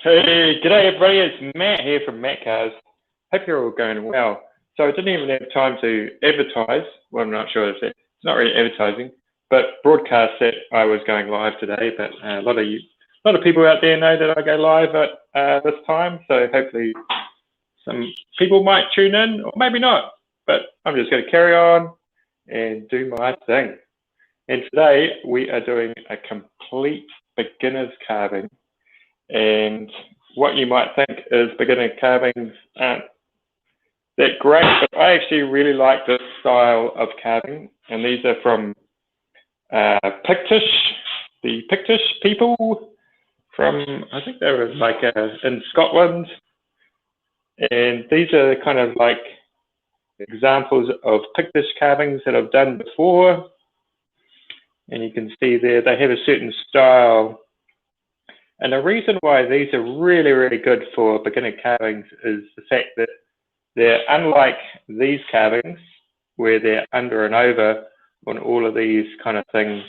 Hey, g'day everybody, it's Matt here from Matt Cars. Hope you're all going well. So I didn't even have time to advertise, well I'm not sure if it's not really advertising, but broadcast that I was going live today, but a lot of people out there know that I go live at this time, so hopefully some people might tune in, or maybe not, but I'm just going to carry on and do my thing. And today we are doing a complete beginner's carving. And what you might think is beginner carvings aren't that great, but I actually really like this style of carving. And these are from Pictish, the Pictish people from, I think they were like in Scotland. And these are kind of like examples of Pictish carvings that I've done before. And you can see there, they have a certain style. And the reason why these are really, really good for beginner carvings is the fact that they're unlike these carvings where they're under and over on all of these kind of things.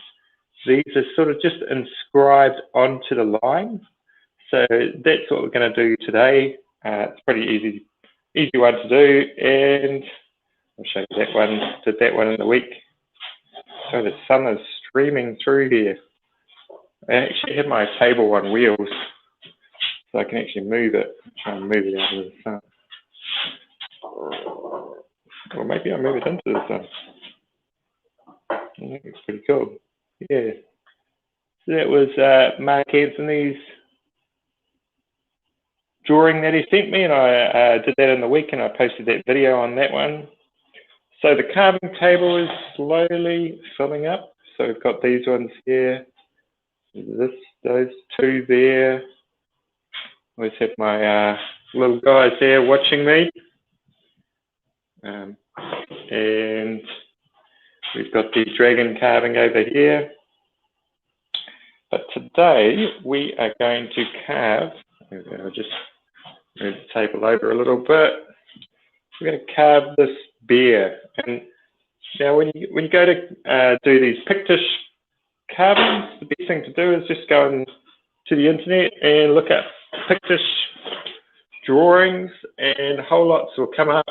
These are sort of just inscribed onto the line. So that's what we're going to do today. It's pretty easy one to do. And I'll show you that one. Did that one in the week. So the sun is streaming through here. I actually have my table on wheels, so I can actually move it, try and move it out of the sun. Or maybe I'll move it into the sun. I think it's pretty cool. Yeah. So that was Mark Anthony's drawing that he sent me, and I did that in the week, and I posted that video on that one. So the carving table is slowly filling up. So we've got these ones here. Those two there. I always have my little guys there watching me. And we've got the dragon carving over here. But today we are going to carve, I'll just move the table over a little bit. We're going to carve this bear. And now when you go to do these Pictish carvings, the best thing to do is just go to the internet and look at Pictish drawings, and whole lots will come up.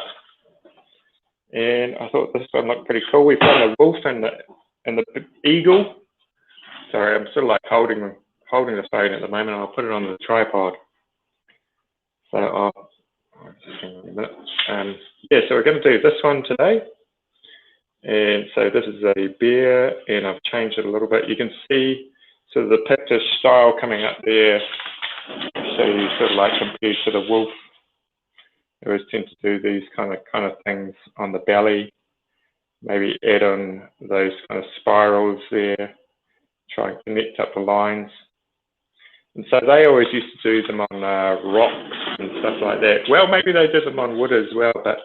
And I thought this one looked pretty cool. We've got a wolf and the eagle. Sorry, I'm sort of like holding the phone at the moment. I'll put it on the tripod. So just hang on a minute. Yeah, so we're going to do this one today. And so this is a bear, and I've changed it a little bit. You can see sort of the Pictish style coming up there. So you sort of like compared to the wolf. They always tend to do these kind of things on the belly. Maybe add on those kind of spirals there. Try and connect up the lines. And so they always used to do them on rocks and stuff like that. Well, maybe they did them on wood as well, but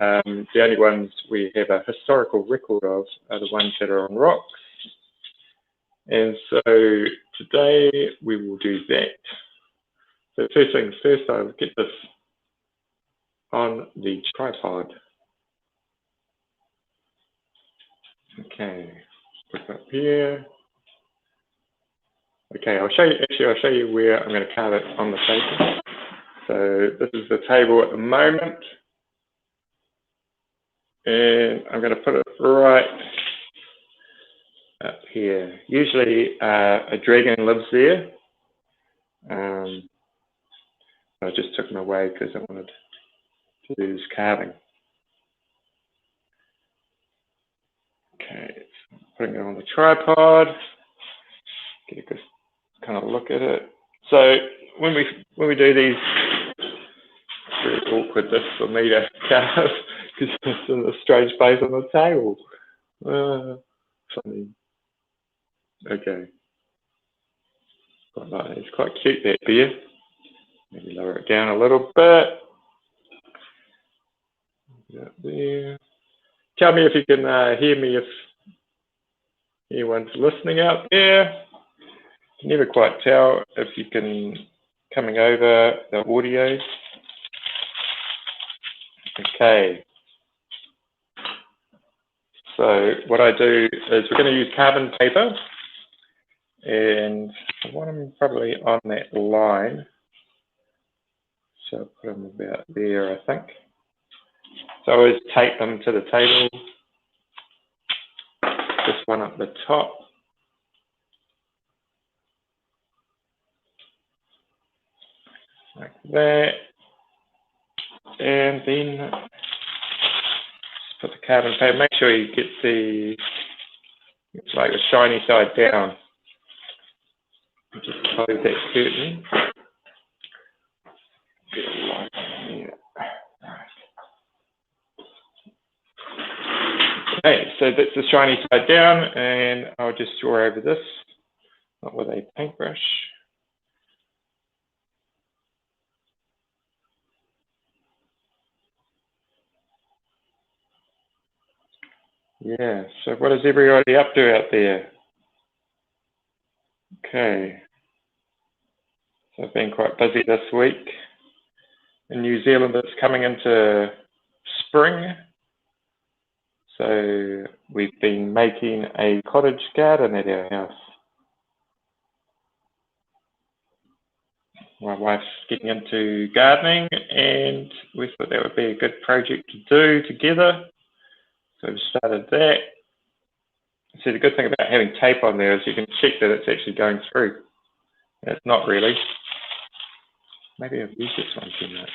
the only ones we have a historical record of are the ones that are on rocks. And so today we will do that. So first things first, I'll get this on the tripod. Okay, put it up here. Okay, I'll show you where I'm going to carve it on the table. So this is the table at the moment. And I'm going to put it right up here. Usually a dragon lives there. I just took them away because I wanted to do this carving. Okay, so I'm putting it on the tripod. Get a good kind of look at it. So when we do these, it's very awkward this for me to carve because it's in a strange place on the table. Funny. Okay. Quite like, it's quite cute that bear. Maybe lower it down a little bit. Up there. Tell me if you can hear me if anyone's listening out there. I can never quite tell if you can coming over the audio. Okay. So what I do is we're going to use carbon paper, and I want them probably on that line. So I'll put them about there, I think. So I always tape them to the table. This one at the top. Like that. And then just put the carbon paper. Make sure you get it's like the shiny side down. Just close that curtain. Get a light on here. Okay, so that's the shiny side down, and I'll just draw over this, not with a paintbrush. Yeah, so what is everybody up to out there? Okay, so I've been quite busy this week. In New Zealand, it's coming into spring. So we've been making a cottage garden at our house. My wife's getting into gardening, and we thought that would be a good project to do together. So we've started that. See, the good thing about having tape on there is you can check that it's actually going through. And it's not really. Maybe I've used this one too much.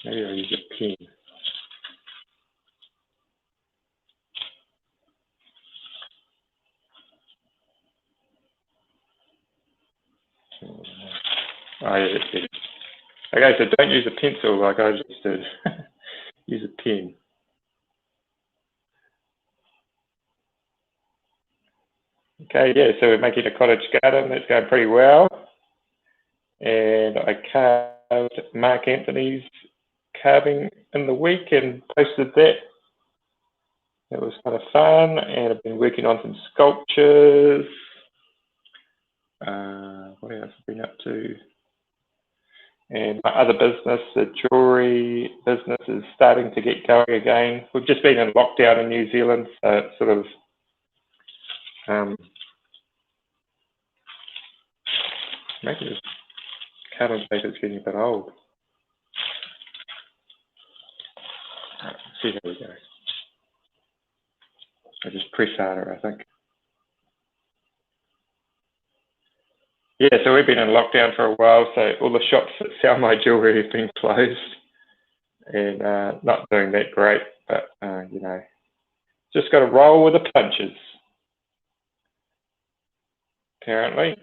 Maybe I'll use a pen. Oh, yeah, that's it. Okay, so don't use a pencil like I just did. Use a pen. Okay, yeah, so we're making a cottage garden. That's going pretty well. And I carved Mark Anthony's carving in the week and posted that. It was kind of fun, and I've been working on some sculptures. What else have I been up to? And my other business, the jewellery business, is starting to get going again. We've just been in lockdown in New Zealand, so it's sort of maybe this carbon paper is getting a bit old. Right, see how we go. I just press harder, I think. Yeah, so we've been in lockdown for a while, so all the shops that sell my jewellery have been closed, and not doing that great, but you know, just got to roll with the punches, apparently.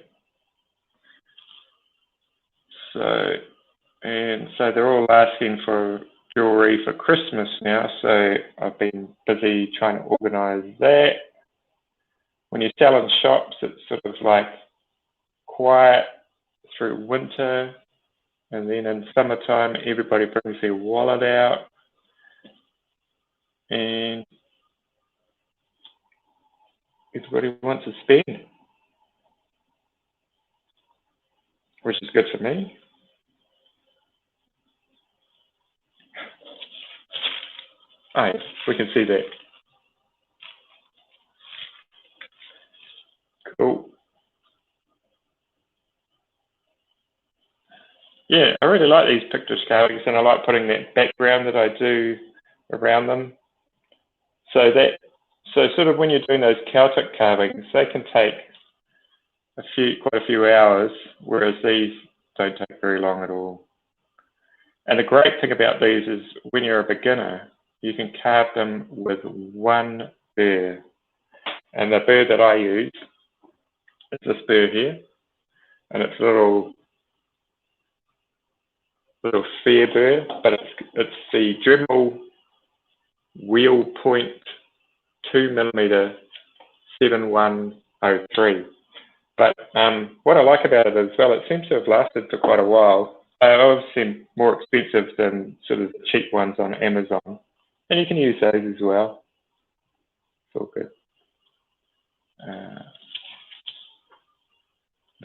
So they're all asking for jewellery for Christmas now, so I've been busy trying to organise that. When you sell in shops, it's sort of like quiet through winter, and then in summertime everybody brings their wallet out, and everybody wants to spend, which is good for me. Oh, yes, we can see that. Cool. Yeah, I really like these picture carvings, and I like putting that background that I do around them. So sort of when you're doing those Celtic carvings, they can take quite a few hours, whereas these don't take very long at all. And the great thing about these is when you're a beginner, you can carve them with one burr. And the burr that I use is this burr here, and it's a little fair burr, but it's the Dremel wheel point 2mm 7103. But what I like about it as well, it seems to have lasted for quite a while. Obviously more expensive than sort of the cheap ones on Amazon. And you can use those as well. It's all good. I've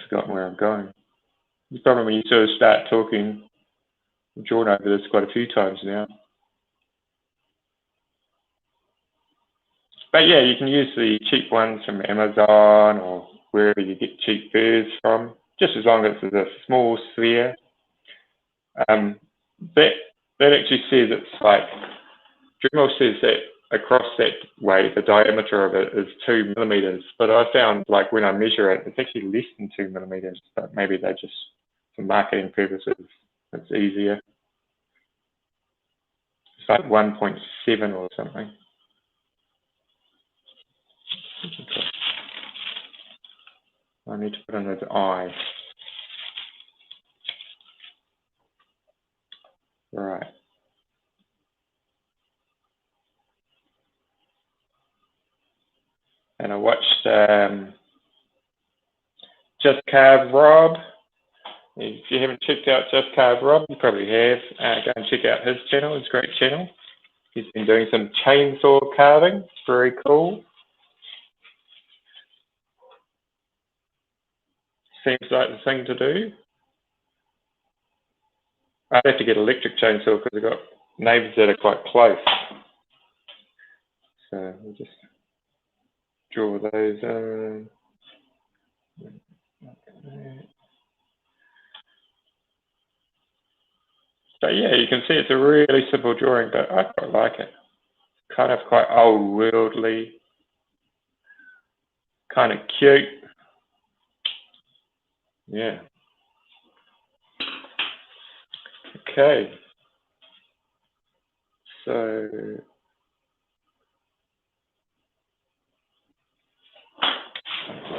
forgotten where I'm going. The problem when you sort of start talking, I've drawn over this quite a few times now. But yeah, you can use the cheap ones from Amazon or wherever you get cheap burrs from. just as long as it's a small sphere. That actually says it's like, Dremel says that across that way, the diameter of it is 2 millimeters, but I found like when I measure it, it's actually less than 2 millimeters, but maybe they're just, for marketing purposes, it's easier. It's like 1.7 or something. I need to put in his eye. Right. And I watched Just Carve Rob. If you haven't checked out Just Carve Rob, you probably have. Go and check out his channel. It's a great channel. He's been doing some chainsaw carving. It's very cool. Seems like the thing to do. I'd have to get an electric chainsaw because I've got neighbours that are quite close. So we'll just draw those in. So yeah, you can see it's a really simple drawing, but I quite like it. Kind of quite old worldly, kind of cute. Yeah. Okay. So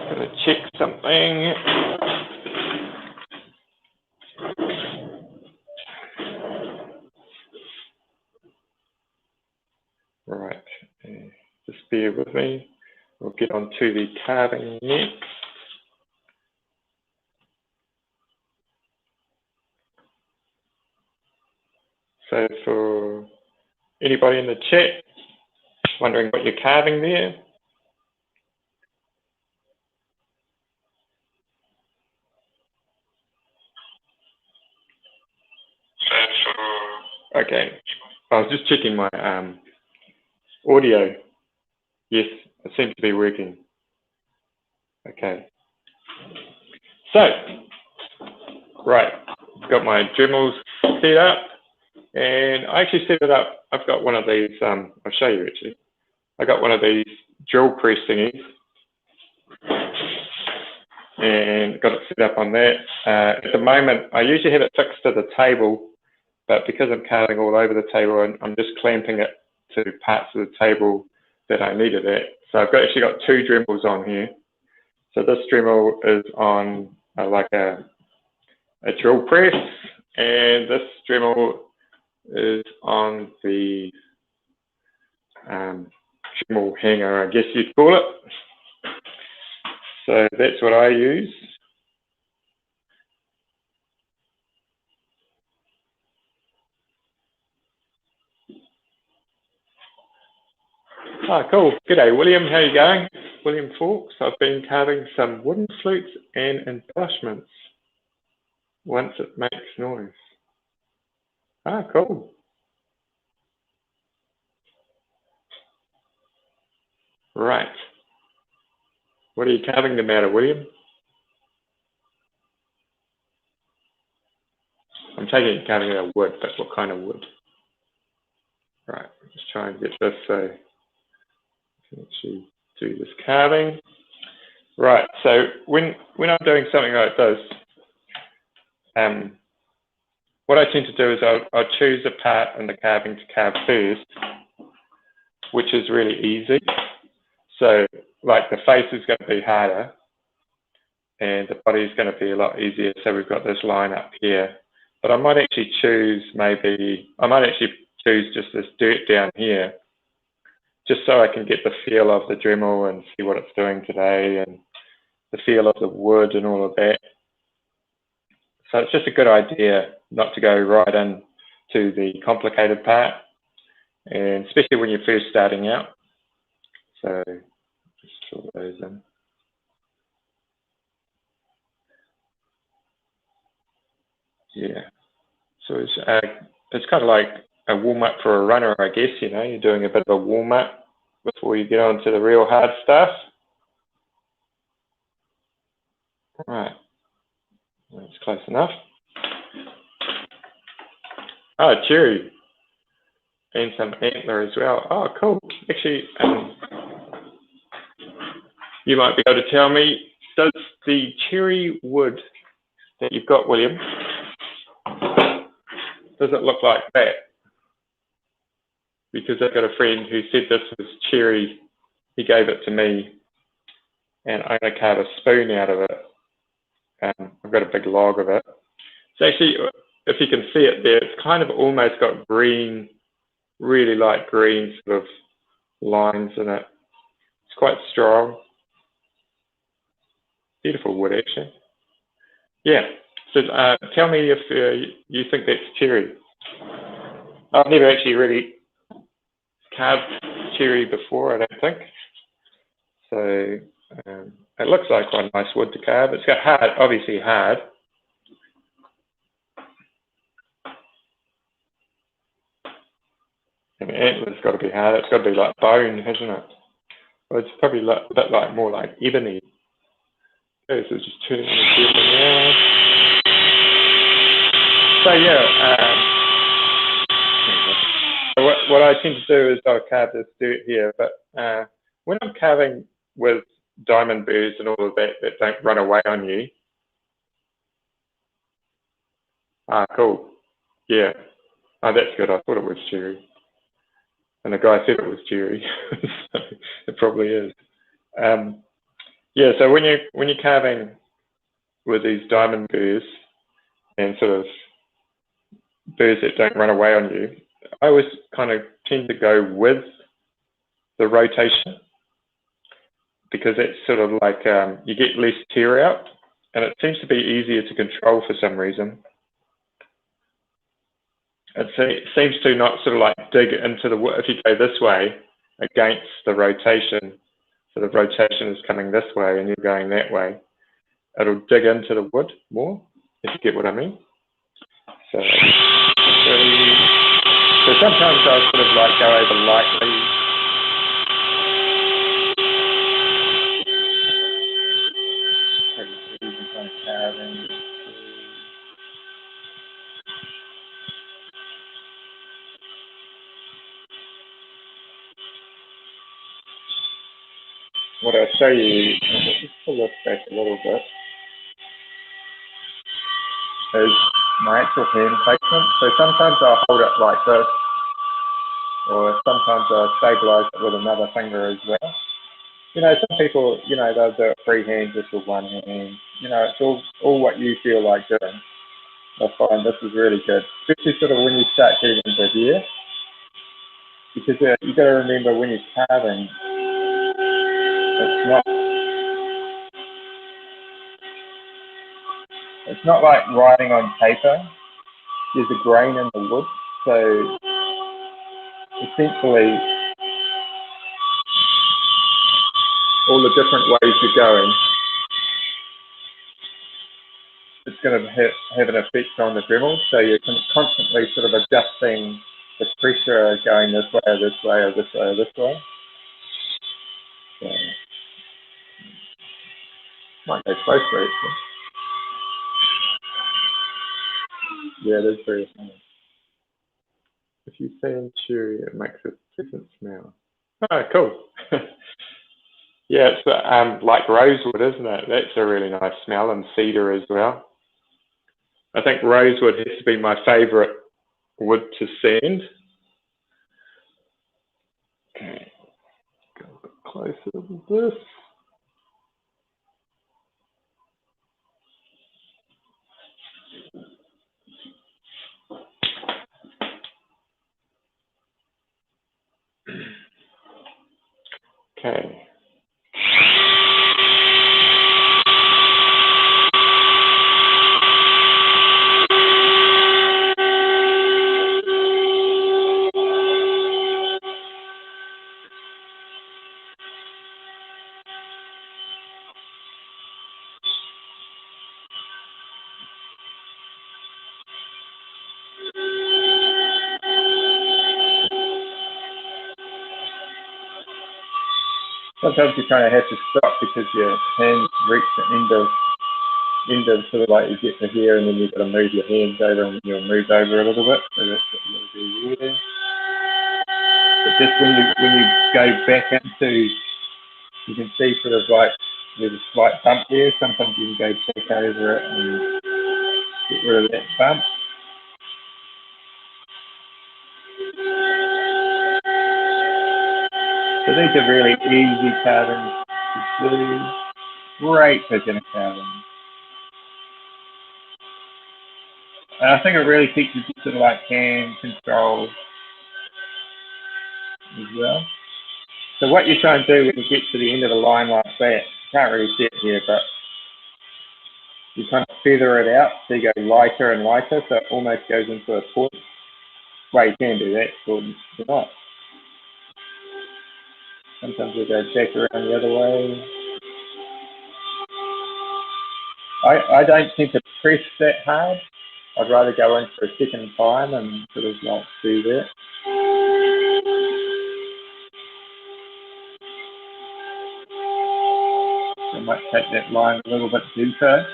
gonna check something. Right. Just bear with me. We'll get on to the carving next. So for anybody in the chat wondering what you're carving there, okay, I was just checking my audio. Yes, it seems to be working. Okay. So, right, got my Dremels set up, and I actually set it up. I've got one of these, I'll show you actually. I got one of these drill press thingies, and got it set up on that. At the moment, I usually have it fixed to the table, but because I'm carving all over the table, I'm just clamping it to parts of the table that I needed it. So I've actually got 2 Dremels on here. So this Dremel is on like a drill press, and this Dremel is on the Dremel hanger, I guess you'd call it. So that's what I use. Oh, cool. G'day, William. How are you going? William Fawkes. I've been carving some wooden flutes and embellishments once it makes noise. Ah, cool. Right. What are you carving them out of, William? I'm taking it carving out of wood, but what kind of wood? Right, just try and get this so I can actually do this carving. Right, so when I'm doing something like this, what I tend to do is I'll choose a part in the carving to carve first, which is really easy. So like the face is going to be harder and the body is going to be a lot easier. So we've got this line up here, but I might actually choose just this dirt down here, just so I can get the feel of the Dremel and see what it's doing today and the feel of the wood and all of that. So it's just a good idea not to go right into the complicated part, and especially when you're first starting out. So just fill those in. Yeah. So it's kind of like a warm-up for a runner, I guess. You know, you're doing a bit of a warm-up before you get on to the real hard stuff. Right. close enough. Oh, cherry. And some antler as well. Oh, cool. Actually, you might be able to tell me, does the cherry wood that you've got, William, does it look like that? Because I've got a friend who said this was cherry. He gave it to me, and I'm going to carve a spoon out of it. I've got a big log of it. So actually, if you can see it there, it's kind of almost got green, really light green sort of lines in it. It's quite strong. Beautiful wood, actually. Yeah. So tell me if you think that's cherry. I've never actually really carved cherry before, I don't think. So it looks like quite a nice wood to carve. It's got hard, obviously hard. And the antler's got to be hard. It's got to be like bone, hasn't it? Well, it's probably a bit like more like ebony. Okay, so it's just turning on the table now. So yeah, what I tend to do is I'll carve this dirt here, but when I'm carving with diamond burrs and all of that don't run away on you. Ah, cool. Yeah. Oh, that's good. I thought it was cherry. And the guy said it was cherry. So it probably is. Yeah, so when you're carving with these diamond burrs and sort of burrs that don't run away on you, I always kind of tend to go with the rotation, because it's sort of like you get less tear out, and it seems to be easier to control for some reason. It seems to not sort of like dig into the wood. If you go this way against the rotation, so the rotation is coming this way and you're going that way, it'll dig into the wood more, if you get what I mean. So sometimes I'll sort of like go over lightly. What I'll show you, just pull this back a little bit, is my actual hand placement. So sometimes I'll hold it like this, or sometimes I'll stabilize it with another finger as well. You know, some people, you know, they'll do it freehand just with one hand. You know, it's all what you feel like doing. I find this is really good, especially sort of when you start getting into here, because you got to remember when you're carving, it's not like writing on paper. There's a grain in the wood, so essentially all the different ways you're going, it's going to have an effect on the Dremel. So you're constantly sort of adjusting the pressure going this way or this way or this way or this way. So, might go closer actually. Yeah, it is very funny. If you sand cherry, it makes a pleasant smell. Oh, cool. Yeah, it's like rosewood, isn't it? That's a really nice smell, and cedar as well. I think rosewood has to be my favourite wood to sand. Okay, go a bit closer with this. Okay. Sometimes you kind of have to stop because your hands reach the end of end of sort of like you get to here, and then you've got to move your hands over, and you'll move over a little bit. So that's what you'll do there. But just when you go back into, you can see sort of like there's a slight bump there. Sometimes you can go back over it and get rid of that bump. So these are really easy carvings to do. Great beginner carving. And I think it really teaches you sort of like hand control as well. So what you try and do when you get to the end of the line like that, you can't really see it here, but you kind of feather it out so you go lighter and lighter, so it almost goes into a point. Well, you can do that, or you're not. Sometimes we go back around the other way. I don't tend to press that hard. I'd rather go in for a second time and sort of like do that. I might take that line a little bit deeper.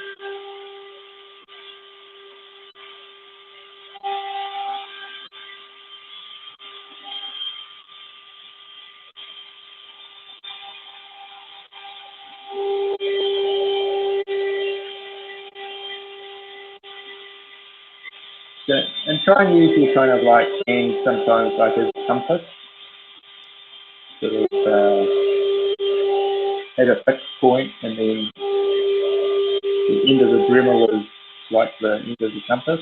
And try and use your kind of like hand sometimes like as a compass. Sort of at a fixed point, and then the end of the Dremel is like the end of the compass.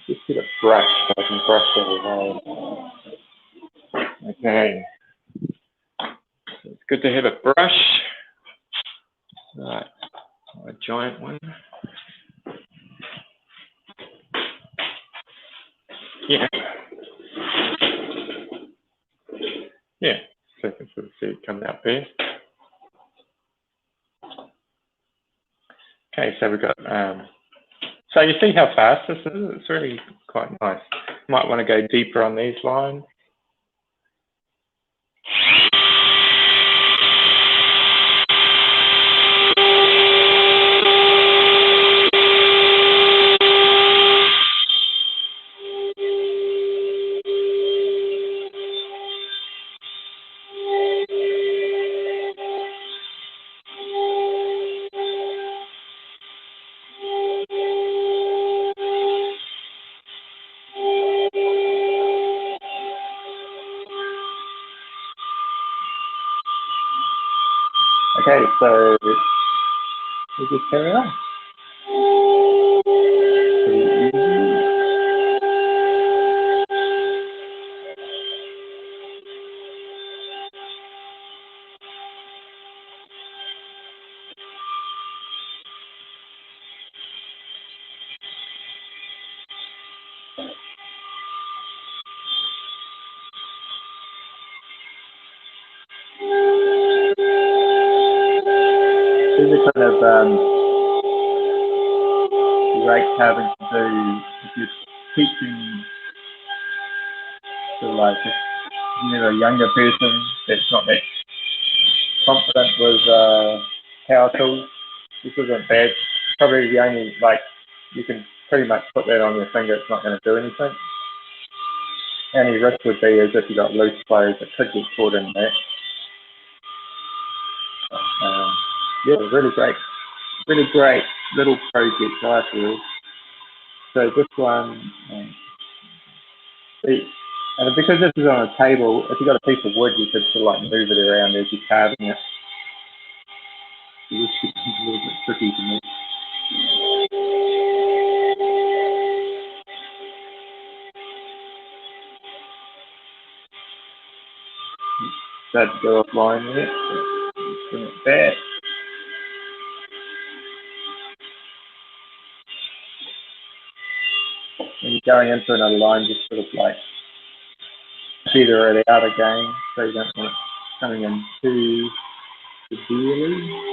Just get a brush so I can brush that away. Okay. So it's good to have a brush. Right, a giant one. Yeah. Yeah, so you can sort of see it coming out there. Okay, so we've got, so you see how fast this is? It's really quite nice. Might want to go deeper on these lines. Okay, so we just carry on. Pretty easy. These are kind of great carving to do if you're teaching to like a younger person that's not that confident with power tools. This isn't bad. Probably the only, like, you can pretty much put that on your finger, it's not going to do anything. Only risk would be is if you got loose clothes, it could get caught in that. Yeah, really great little project, I feel. So this one, and because this is on a table, if you've got a piece of wood, you could sort of like move it around as you're carving it. So this gets a little bit tricky to me. Start to go offline there. Bring it back. When you're going into another line, just sort of like feather it out again, so you don't want it coming in too severely.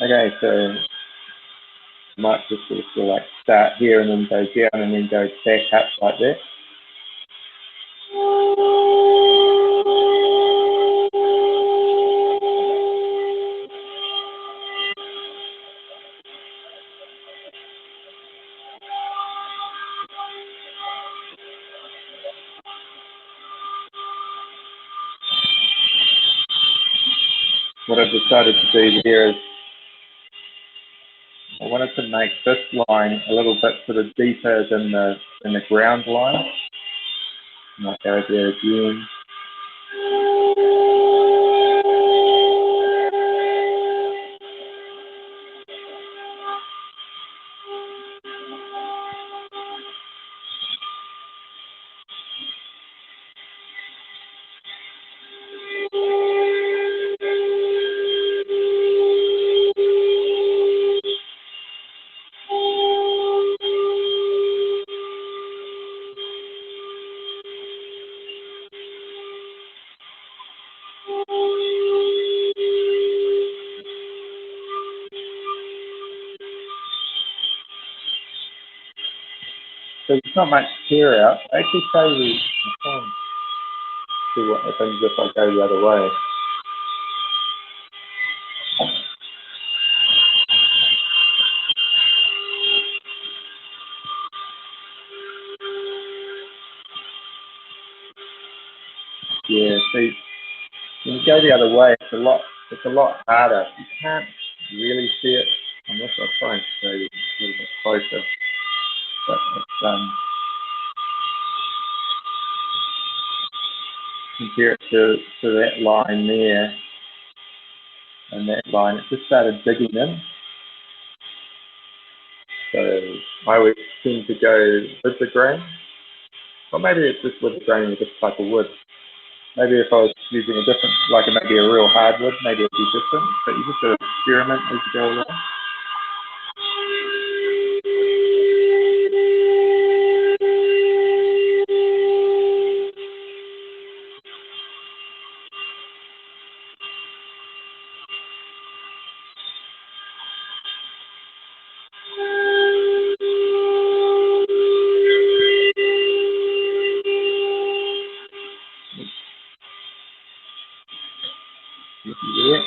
Okay, so I might just sort of like start here and then go down and then go back up like that. What I've decided to do here is I wanted to make this line a little bit sort of deeper than the ground line. I might go there again. So there's not much tear out. I actually say we can see what happens if I go the other way. Yeah, see, when you go the other way, it's a lot harder. You can't really see it unless I try and show you a little bit closer. But it's, compare it to that line there and that line, it just started digging in. So I would tend to go with the grain, or maybe it's just with the grain with this type of wood. Maybe if I was using a different, like maybe a real hardwood, maybe it'd be different, but you just sort of experiment as you go along. Yeah.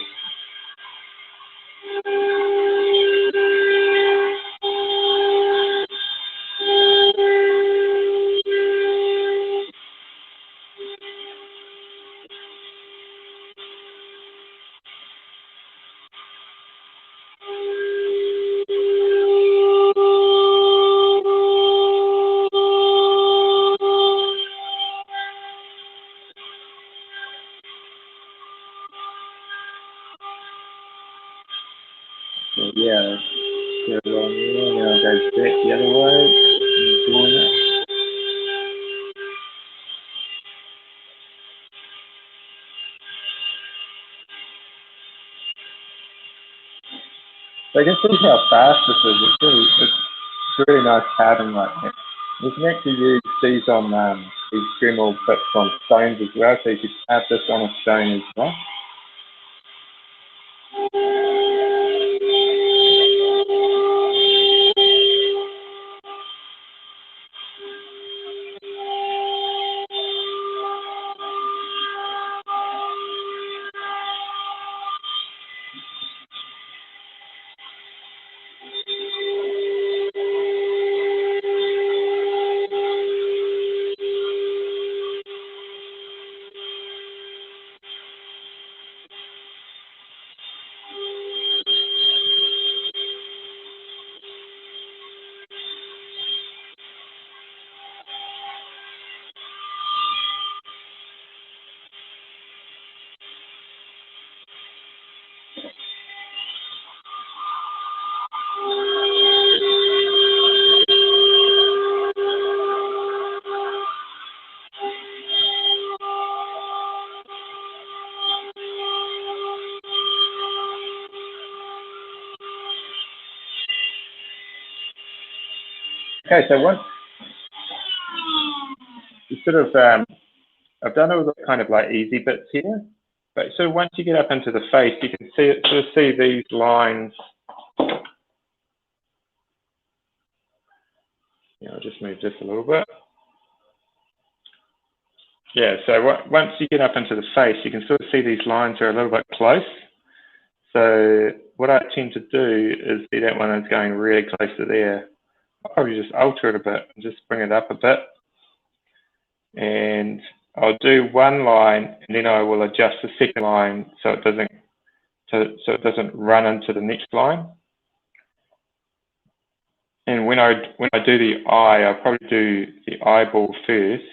So yeah, go along here, now I'll go back the other way, and join it. So you can see how fast this is. It's really nice carving like that. You can actually use these on these Dremel bits on stones as well, so you could carve this on a stone as well. Okay, so once you sort of, I've done all the kind of like easy bits here, but so once you get up into the face, you can can sort of see these lines. Yeah, I'll just move this a little bit. Yeah, so once you get up into the face, you can sort of see these lines are a little bit close. So what I tend to do is see that one is going really close to there. I'll probably just alter it a bit and just bring it up a bit. And I'll do one line and then I will adjust the second line so it doesn't run into the next line. And when I do the eye, I'll probably do the eyeball first,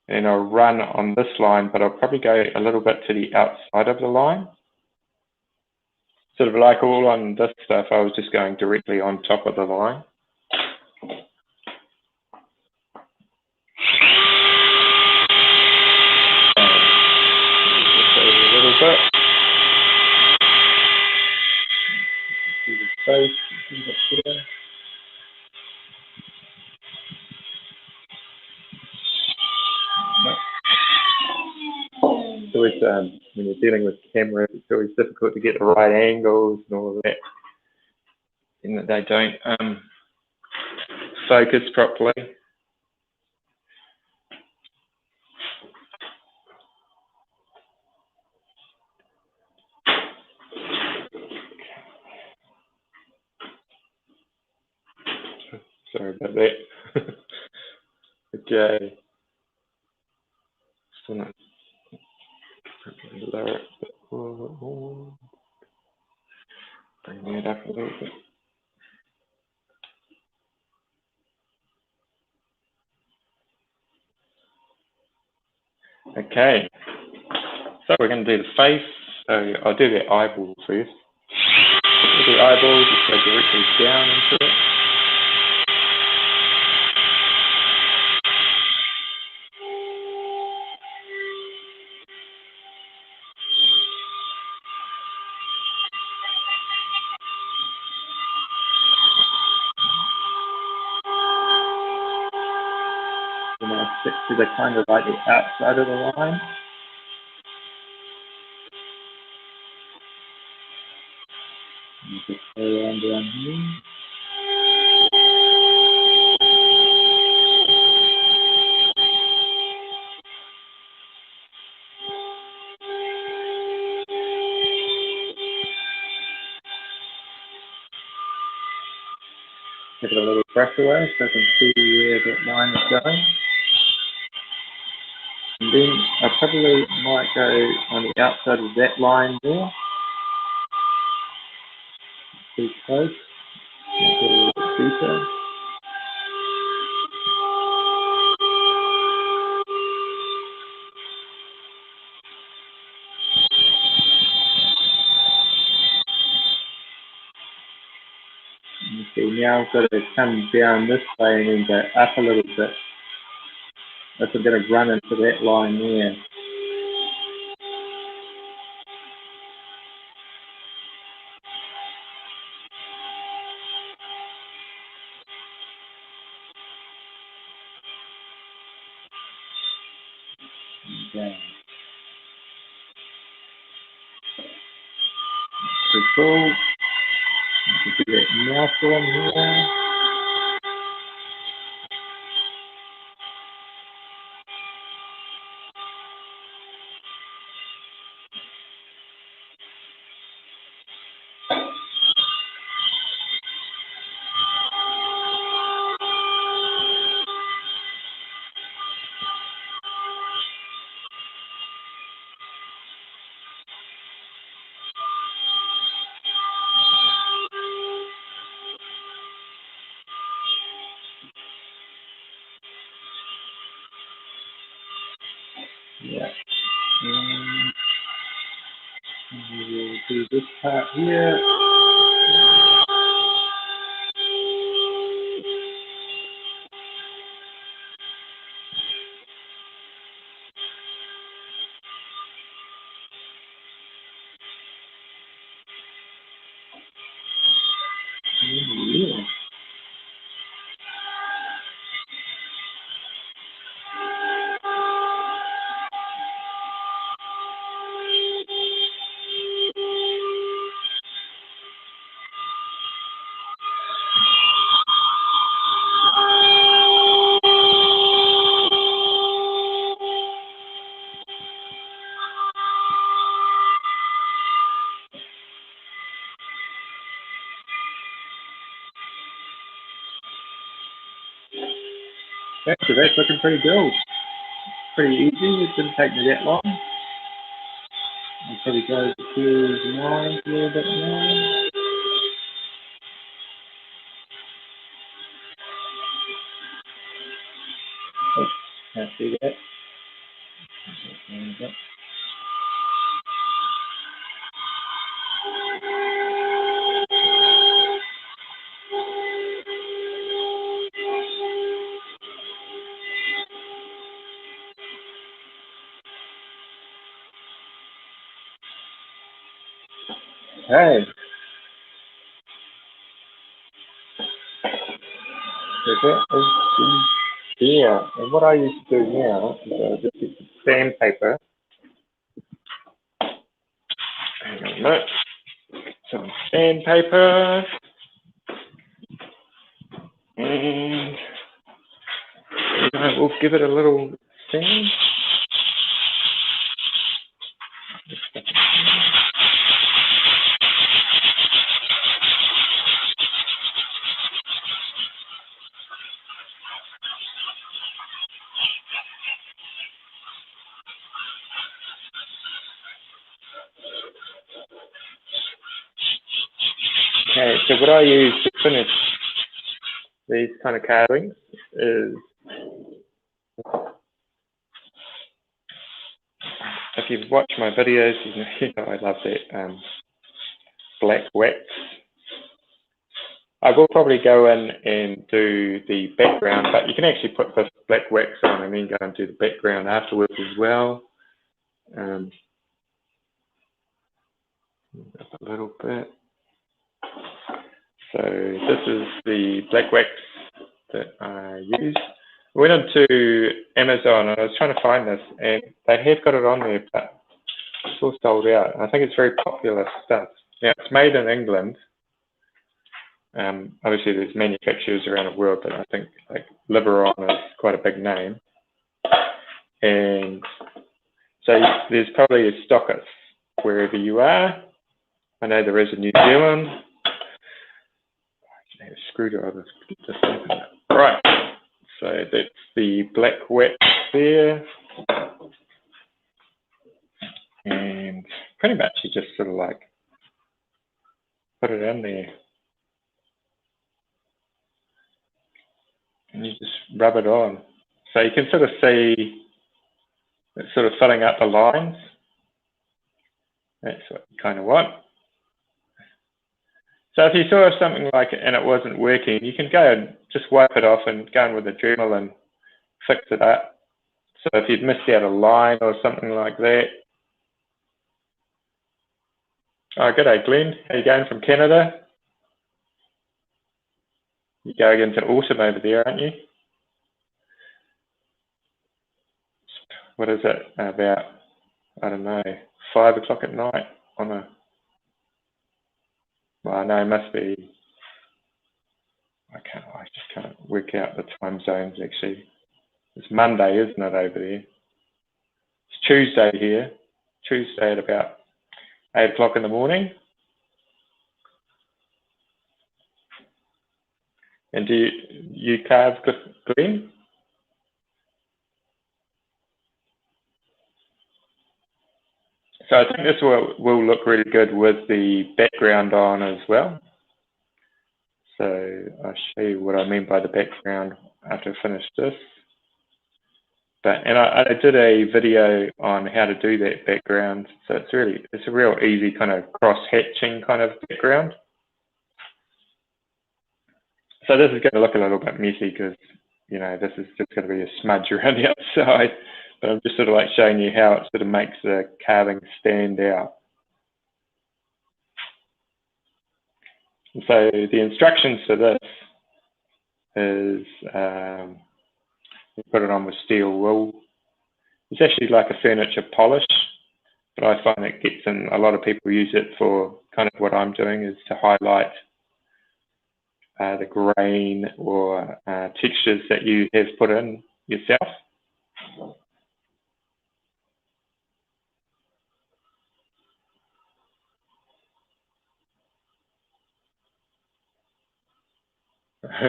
and I'll run on this line, but I'll probably go a little bit to the outside of the line. Sort of like all on this stuff, I was just going directly on top of the line. Just a little bit. See the face, a little bit better. It's always, when you're dealing with cameras, it's always difficult to get the right angles and all of that, and that they don't focus properly. Sorry about that. Okay. So now, lower it a bit more. Bring that up a little bit. Okay. So we're going to do the face. So I'll do the eyeball first. With the eyeball, just go directly down into it. And I'll stick to the kind of like the outside of the line. And just go around down here. Give it a little brush away so I can see where that line is going. And then I probably might go on the outside of that line there. Too close. Make it a little bit deeper. Okay, now I've got to come down this way and then go up a little bit. That's I'm going to run into that line there. Okay. Pretty cool. Do that mouth on here. Yeah. And we will do this part here. Yeah. Actually, that's looking pretty good. Pretty easy. It didn't take me that long. I'll probably go to 9 a little bit more. Oops, can't see that. Hey, so that is the here. And what I used to do now is I just get some sandpaper. Hang on a minute. Some sandpaper. And we'll give it a little sand. Okay, so what I use to finish these kind of carvings is, if you've watched my videos, you know I love that black wax. I will probably go in and do the background, but you can actually put this black wax on and then go and do the background afterwards as well. A little bit. So this is the black wax that I use. I went into Amazon and I was trying to find this, and they have got it on there, but it's all sold out. I think it's very popular stuff. Now, it's made in England. Obviously, there's manufacturers around the world, but I think like Liberon is quite a big name. And so there's probably a stockist wherever you are. I know there is in New Zealand. I have a screwdriver. Right. So that's the black wax there. And pretty much you just sort of like put it in there. And you just rub it on. So you can sort of see it's sort of filling up the lines. That's what you kind of want. So if you saw something like it and it wasn't working, you can go and just wipe it off and go in with a Dremel and fix it up. So if you've missed out a line or something like that. Oh, good day, Glenn. How you going from Canada? You're going into autumn over there, aren't you? What is it? About, I don't know, 5 o'clock at night on a, well, no, it must be, I just can't work out the time zones actually. It's Monday, isn't it, over there? It's Tuesday here. Tuesday at about 8 o'clock in the morning. And do you carve, Glenn? So I think this will look really good with the background on as well. So I'll show you what I mean by the background after I finish this. And I did a video on how to do that background. So it's a real easy kind of cross-hatching kind of background. So this is going to look a little bit messy because, you know, this is just going to be a smudge around the outside. But I'm just sort of like showing you how it sort of makes the carving stand out. And so the instructions for this is you put it on with steel wool. It's actually like a furniture polish, but I find it gets in, a lot of people use it for kind of what I'm doing is to highlight the grain or textures that you have put in yourself.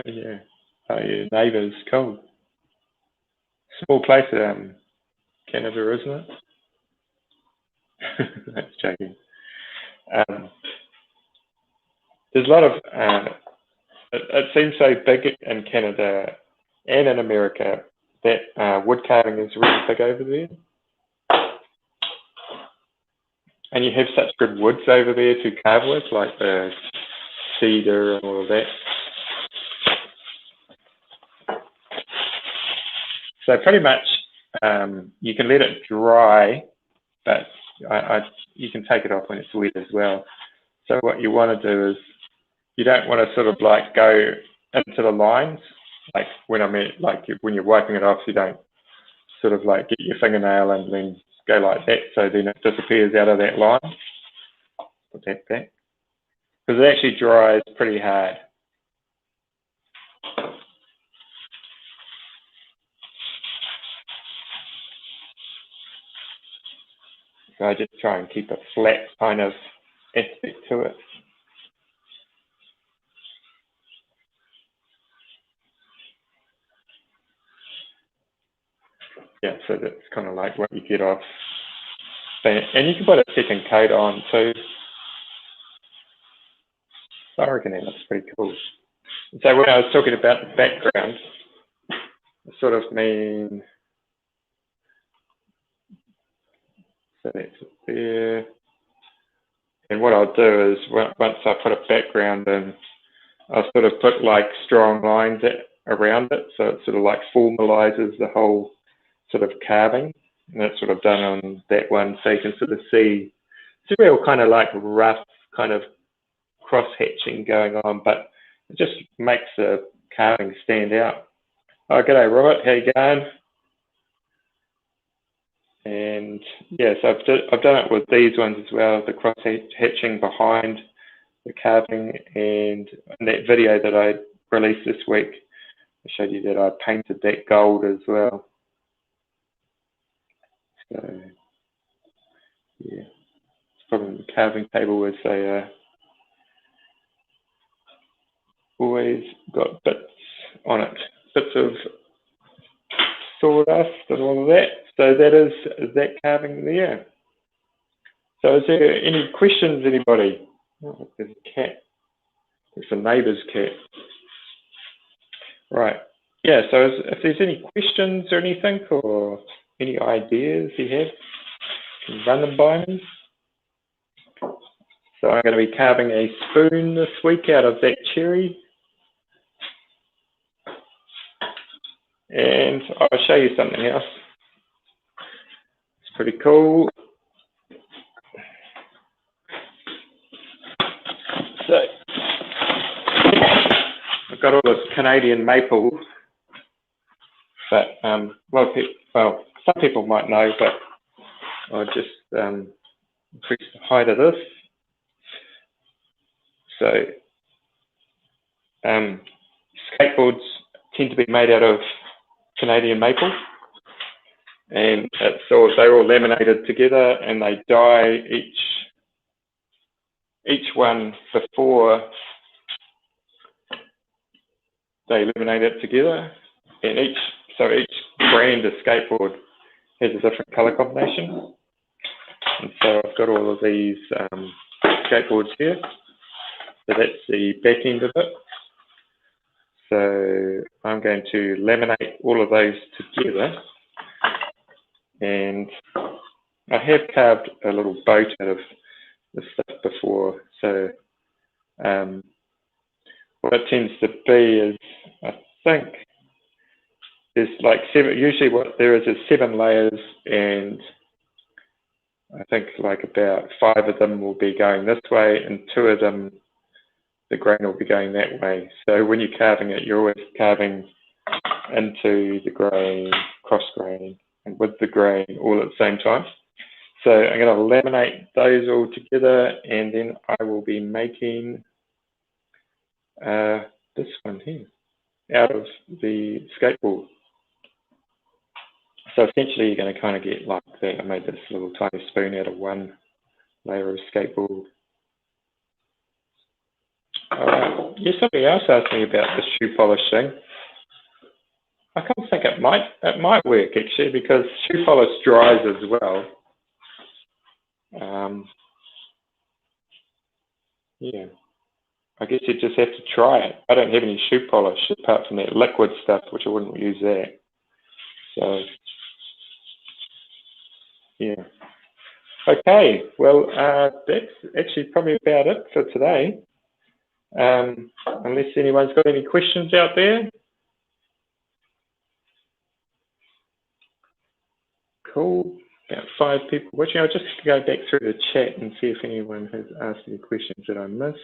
Yeah. Oh, your neighbour's cool. Small place, Canada, isn't it? That's joking. There's a lot of, it seems so big in Canada and in America that wood carving is really big over there. And you have such good woods over there to carve with, like the cedar and all of that. So pretty much you can let it dry, but you can take it off when it's wet as well. So what you want to do is, you don't want to sort of like go into the lines, like when I mean, like when you're wiping it off, you don't sort of like get your fingernail and then go like that, so then it disappears out of that line. Put that back, because it actually dries pretty hard. So I just try and keep a flat kind of aspect to it. Yeah, so that's kind of like what you get off. And you can put a second coat on too. So I reckon that looks pretty cool. And so when I was talking about the background, I sort of mean, so that's it there. And what I'll do is, once I put a background in, I'll sort of put like strong lines around it, so it sort of like formalizes the whole sort of carving. And that's what I've done on that one, so you can sort of see it's a real kind of like rough kind of cross-hatching going on, but it just makes the carving stand out. Oh, g'day Robert, how you going? And yeah, so I've done it with these ones as well, the cross-hatching behind the carving, and in that video that I released this week, I showed you that I painted that gold as well. So yeah, it's probably the carving table is they always got bits on it, bits of sawdust and all of that. So that is that carving there. So is there any questions, anybody? Oh, there's a cat. It's a neighbour's cat. Right. Yeah, so if there's any questions or anything, or any ideas you have, you can run them by me. So I'm going to be carving a spoon this week out of that cherry. And I'll show you something else. It's pretty cool. So I've got all this Canadian maple, but well, some people might know, but I'll just increase the height of this. So skateboards tend to be made out of Canadian maple, and they're all laminated together, and they dye each one before they laminate it together, and each brand of skateboard has a different color combination. And so I've got all of these skateboards here. So that's the back end of it. So I'm going to laminate all of those together. And I have carved a little boat out of this stuff before. So what it tends to be is, I think there's like usually what there is 7 layers, and I think like about 5 of them will be going this way, and 2 of them, the grain will be going that way. So when you're carving it, you're always carving into the grain, cross grain, and with the grain all at the same time. So I'm going to laminate those all together, and then I will be making this one here out of the skateboard. So essentially you're going to kind of get like that. I made this little tiny spoon out of 1 layer of skateboard. Yeah, somebody else asked me about the shoe polish thing. I kind of think it might work actually, because shoe polish dries as well. Yeah, I guess you just have to try it. I don't have any shoe polish apart from that liquid stuff, which I wouldn't use that. So, yeah. Okay, well, that's actually probably about it for today. Unless anyone's got any questions out there. Cool. About 5 people watching. I'll just go back through the chat and see if anyone has asked any questions that I missed.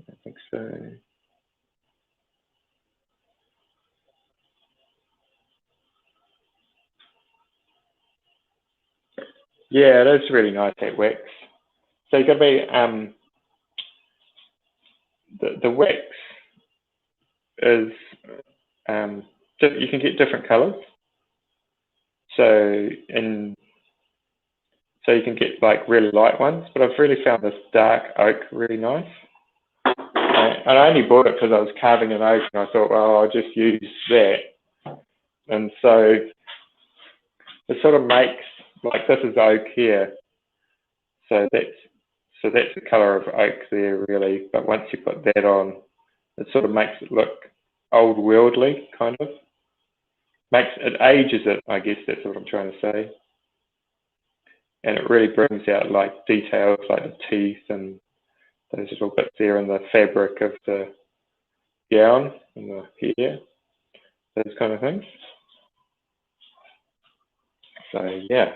I think so. Yeah, it is really nice, that wax. So you've got to be, the wax is, you can get different colors. So you can get like really light ones, but I've really found this dark oak really nice. And I only bought it because I was carving an oak and I thought, well, I'll just use that. And so it sort of makes, like this is oak here. So that's the color of oak there really. But once you put that on, it sort of makes it look old worldly, kind of. It ages it, I guess that's what I'm trying to say. And it really brings out like details like the teeth and those little bits there in the fabric of the gown and the hair, those kind of things. So yeah.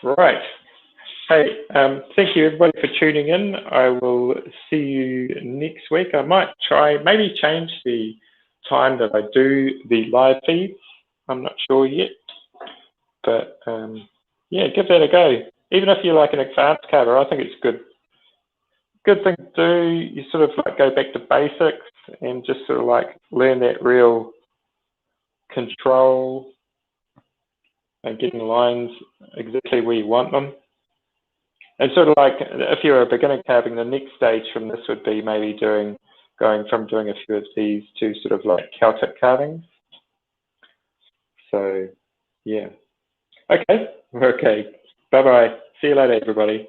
Right. Hey, thank you everybody for tuning in. I will see you next week. I might maybe change the time that I do the live feeds. I'm not sure yet, but yeah, give that a go. Even if you're like an advanced carver, I think it's good thing to do. You sort of like go back to basics and just sort of like learn that real control and getting lines exactly where you want them. And sort of like if you're a beginner carving, the next stage from this would be maybe going from doing a few of these to sort of like Celtic carvings. So yeah. Okay. Bye-bye. See you later, everybody.